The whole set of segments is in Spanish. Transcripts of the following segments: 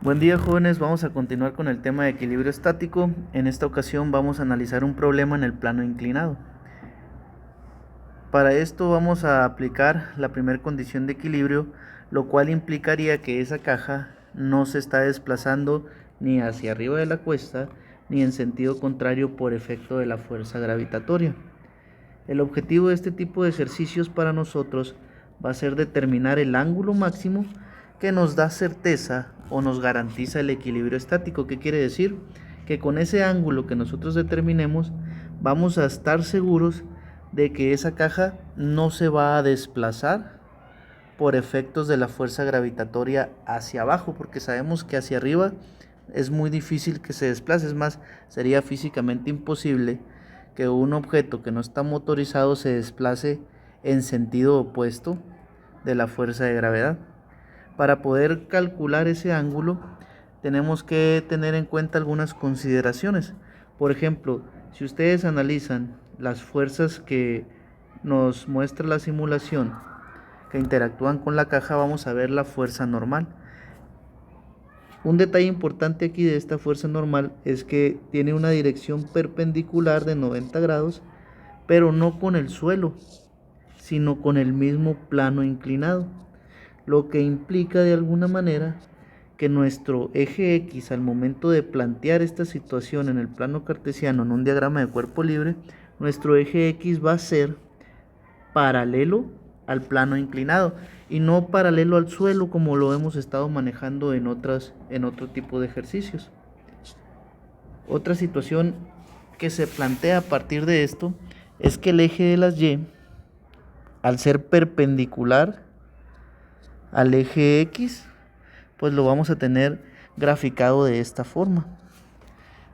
Buen día, jóvenes, vamos a continuar con el tema de equilibrio estático. En esta ocasión vamos a analizar un problema en el plano inclinado. Para esto vamos a aplicar la primera condición de equilibrio, lo cual implicaría que esa caja no se está desplazando ni hacia arriba de la cuesta ni en sentido contrario por efecto de la fuerza gravitatoria. El objetivo de este tipo de ejercicios para nosotros va a ser determinar el ángulo máximo que nos da certeza o nos garantiza el equilibrio estático. ¿Qué quiere decir? Que con ese ángulo que nosotros determinemos vamos a estar seguros de que esa caja no se va a desplazar por efectos de la fuerza gravitatoria hacia abajo, porque sabemos que hacia arriba es muy difícil que se desplace. Es más, sería físicamente imposible que un objeto que no está motorizado se desplace en sentido opuesto de la fuerza de gravedad. Para poder calcular ese ángulo, tenemos que tener en cuenta algunas consideraciones. Por ejemplo, si ustedes analizan las fuerzas que nos muestra la simulación que interactúan con la caja, vamos a ver la fuerza normal. Un detalle importante aquí de esta fuerza normal es que tiene una dirección perpendicular de 90 grados, pero no con el suelo, sino con el mismo plano inclinado, lo que implica de alguna manera que nuestro eje X, al momento de plantear esta situación en el plano cartesiano en un diagrama de cuerpo libre, nuestro eje X va a ser paralelo al plano inclinado y no paralelo al suelo como lo hemos estado manejando en otro tipo de ejercicios. Otra situación que se plantea a partir de esto es que el eje de las Y, al ser perpendicular al eje X, pues lo vamos a tener graficado de esta forma.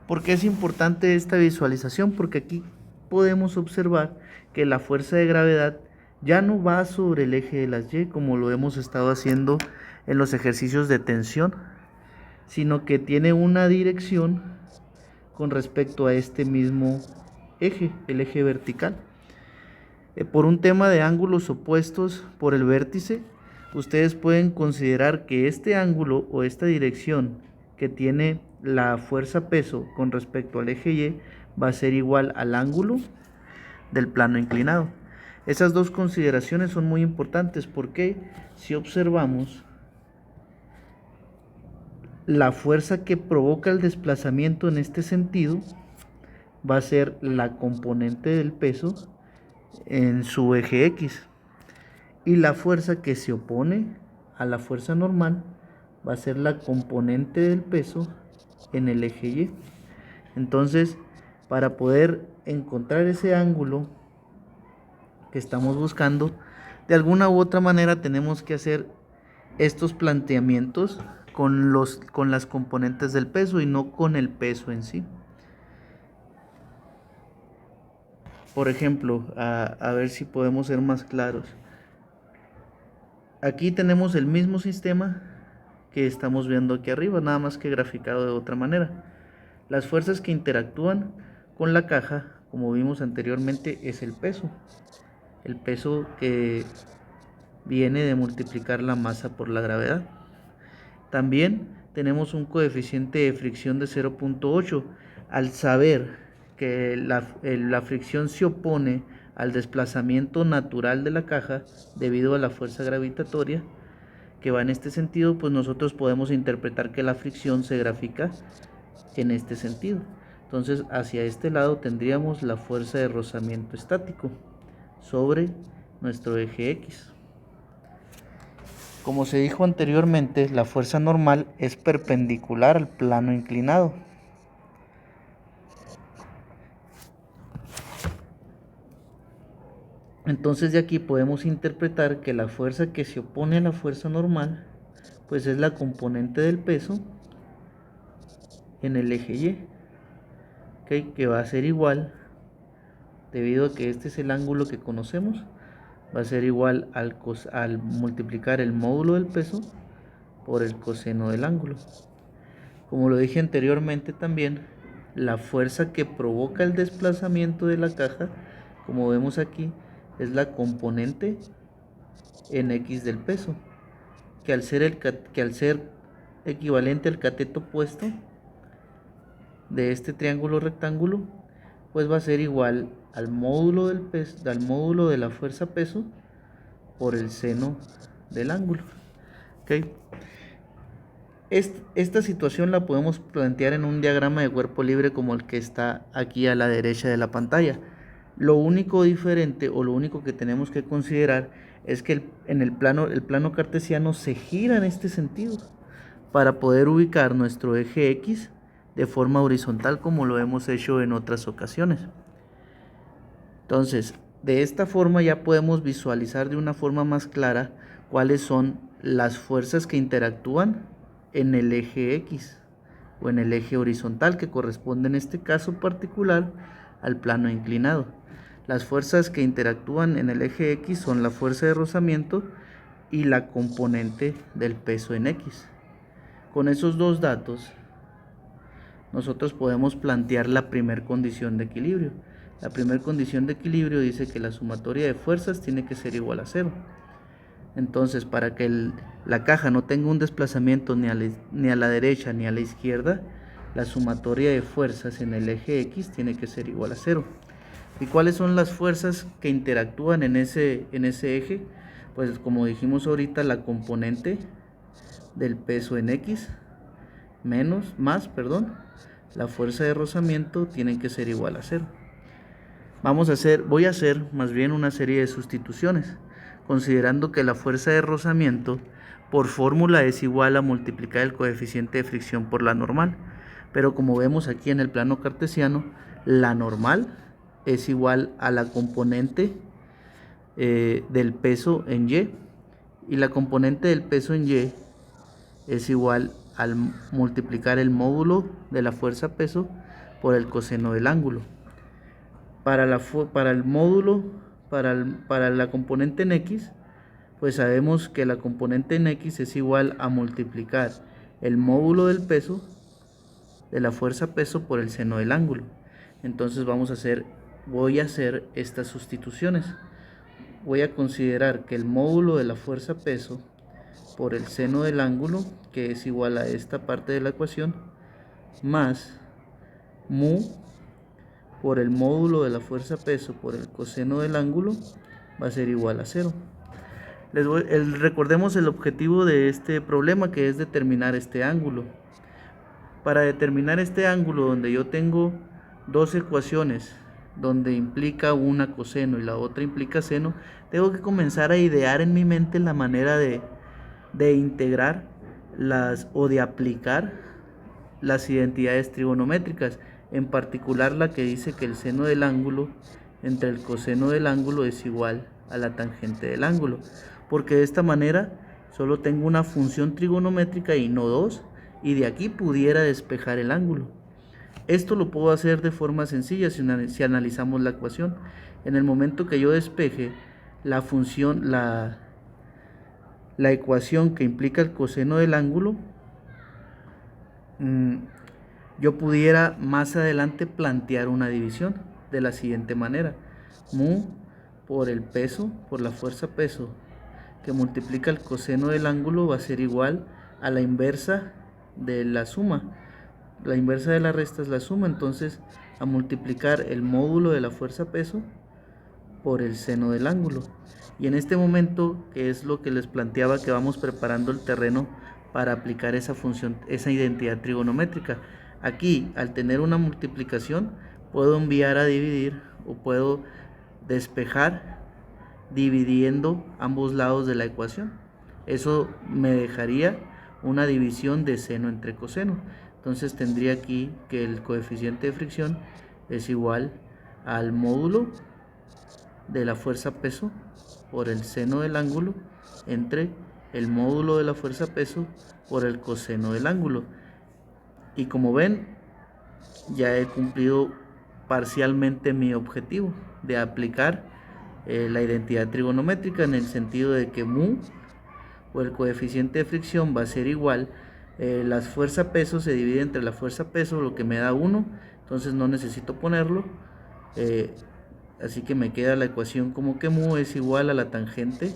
¿Por qué es importante esta visualización? Porque aquí podemos observar que la fuerza de gravedad ya no va sobre el eje de las Y como lo hemos estado haciendo en los ejercicios de tensión, sino que tiene una dirección con respecto a este mismo eje, el eje vertical. Por un tema de ángulos opuestos por el vértice, ustedes pueden considerar que este ángulo o esta dirección que tiene la fuerza peso con respecto al eje Y va a ser igual al ángulo del plano inclinado. Esas dos consideraciones son muy importantes porque si observamos la fuerza que provoca el desplazamiento en este sentido va a ser la componente del peso en su eje X, y la fuerza que se opone a la fuerza normal va a ser la componente del peso en el eje Y. Entonces, para poder encontrar ese ángulo que estamos buscando, de alguna u otra manera tenemos que hacer estos planteamientos con las componentes del peso y no con el peso en sí. Por ejemplo, a ver si podemos ser más claros. Aquí tenemos el mismo sistema que estamos viendo aquí arriba, nada más que graficado de otra manera. Las fuerzas que interactúan con la caja, como vimos anteriormente, es el peso. El peso que viene de multiplicar la masa por la gravedad. También tenemos un coeficiente de fricción de 0.8. Al saber que la fricción se opone al desplazamiento natural de la caja debido a la fuerza gravitatoria que va en este sentido, pues nosotros podemos interpretar que la fricción se grafica en este sentido. Entonces, hacia este lado tendríamos la fuerza de rozamiento estático sobre nuestro eje X. Como se dijo anteriormente, la fuerza normal es perpendicular al plano inclinado. Entonces de aquí podemos interpretar que la fuerza que se opone a la fuerza normal, pues es la componente del peso en el eje Y, ¿okay? Que va a ser igual, debido a que este es el ángulo que conocemos, va a ser igual al multiplicar el módulo del peso por el coseno del ángulo. Como lo dije anteriormente también, la fuerza que provoca el desplazamiento de la caja, como vemos aquí, es la componente en X del peso, que al ser equivalente al cateto opuesto de este triángulo rectángulo, pues va a ser igual al módulo del peso, al módulo de la fuerza peso por el seno del ángulo. ¿Okay? Esta situación la podemos plantear en un diagrama de cuerpo libre como el que está aquí a la derecha de la pantalla. Lo único diferente o lo único que tenemos que considerar es que el plano cartesiano se gira en este sentido para poder ubicar nuestro eje X de forma horizontal como lo hemos hecho en otras ocasiones. Entonces, de esta forma ya podemos visualizar de una forma más clara cuáles son las fuerzas que interactúan en el eje X o en el eje horizontal, que corresponde en este caso particular al plano inclinado. Las fuerzas que interactúan en el eje X son la fuerza de rozamiento y la componente del peso en X. Con esos dos datos, nosotros podemos plantear la primera condición de equilibrio. La primera condición de equilibrio dice que la sumatoria de fuerzas tiene que ser igual a 0. Entonces, para que la caja no tenga un desplazamiento ni a la derecha ni a la izquierda, la sumatoria de fuerzas en el eje X tiene que ser igual a 0. ¿Y cuáles son las fuerzas que interactúan en ese eje? Pues como dijimos ahorita, la componente del peso en X más, la fuerza de rozamiento tiene que ser igual a 0. Voy a hacer más bien una serie de sustituciones, considerando que la fuerza de rozamiento por fórmula es igual a multiplicar el coeficiente de fricción por la normal. Pero como vemos aquí en el plano cartesiano, la normal es igual a la componente del peso en Y, y la componente del peso en Y es igual al multiplicar el módulo de la fuerza peso por el coseno del ángulo. Para el módulo, para la componente en X, pues sabemos que la componente en X es igual a multiplicar el módulo del peso de la fuerza peso por el seno del ángulo. Entonces voy a hacer estas sustituciones. Voy a considerar que el módulo de la fuerza peso por el seno del ángulo, que es igual a esta parte de la ecuación, más mu por el módulo de la fuerza peso por el coseno del ángulo, va a ser igual a 0. Recordemos el objetivo de este problema, que es determinar este ángulo. Para determinar este ángulo, donde yo tengo dos ecuaciones, donde implica una coseno y la otra implica seno, tengo que comenzar a idear en mi mente la manera de integrar o de aplicar las identidades trigonométricas, en particular la que dice que el seno del ángulo entre el coseno del ángulo es igual a la tangente del ángulo, porque de esta manera solo tengo una función trigonométrica y no dos, y de aquí pudiera despejar el ángulo. Esto lo puedo hacer de forma sencilla si analizamos la ecuación. En el momento que yo despeje la función, la ecuación que implica el coseno del ángulo, yo pudiera más adelante plantear una división de la siguiente manera: mu por el peso, por la fuerza peso que multiplica el coseno del ángulo, va a ser igual a la inversa de la suma. La inversa de la resta es la suma, entonces a multiplicar el módulo de la fuerza peso por el seno del ángulo. Y en este momento, que es lo que les planteaba, que vamos preparando el terreno para aplicar esa función, esa identidad trigonométrica. Aquí, al tener una multiplicación, puedo enviar a dividir o puedo despejar dividiendo ambos lados de la ecuación. Eso me dejaría una división de seno entre coseno. Entonces tendría aquí que el coeficiente de fricción es igual al módulo de la fuerza peso por el seno del ángulo entre el módulo de la fuerza peso por el coseno del ángulo. Y como ven, ya he cumplido parcialmente mi objetivo de aplicar la identidad trigonométrica, en el sentido de que mu o el coeficiente de fricción va a ser igual, la fuerza peso se divide entre la fuerza peso, lo que me da 1, entonces no necesito ponerlo, así que me queda la ecuación como que mu es igual a la tangente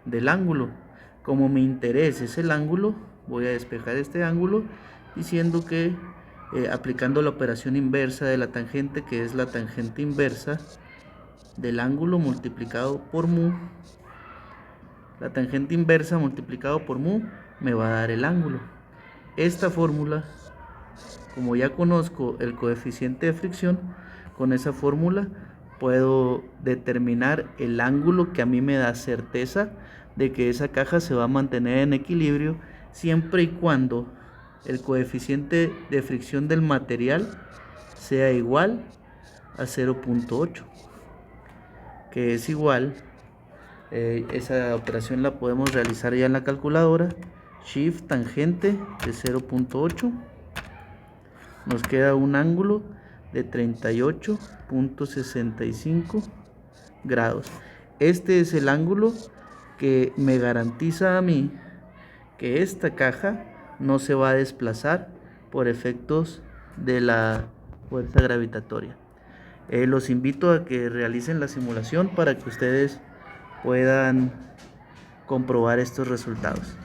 del ángulo. Como mi interés es el ángulo, voy a despejar este ángulo diciendo que aplicando la operación inversa de la tangente, que es la tangente inversa del ángulo multiplicado por mu, la tangente inversa multiplicado por mu me va a dar el ángulo. Esta fórmula, como ya conozco el coeficiente de fricción, con esa fórmula puedo determinar el ángulo que a mí me da certeza de que esa caja se va a mantener en equilibrio siempre y cuando el coeficiente de fricción del material sea igual a 0.8, que es igual, esa operación la podemos realizar ya en la calculadora. Shift tangente de 0.8 nos queda un ángulo de 38.65 grados. Este es el ángulo que me garantiza a mí que esta caja no se va a desplazar por efectos de la fuerza gravitatoria. Los invito a que realicen la simulación para que ustedes puedan comprobar estos resultados.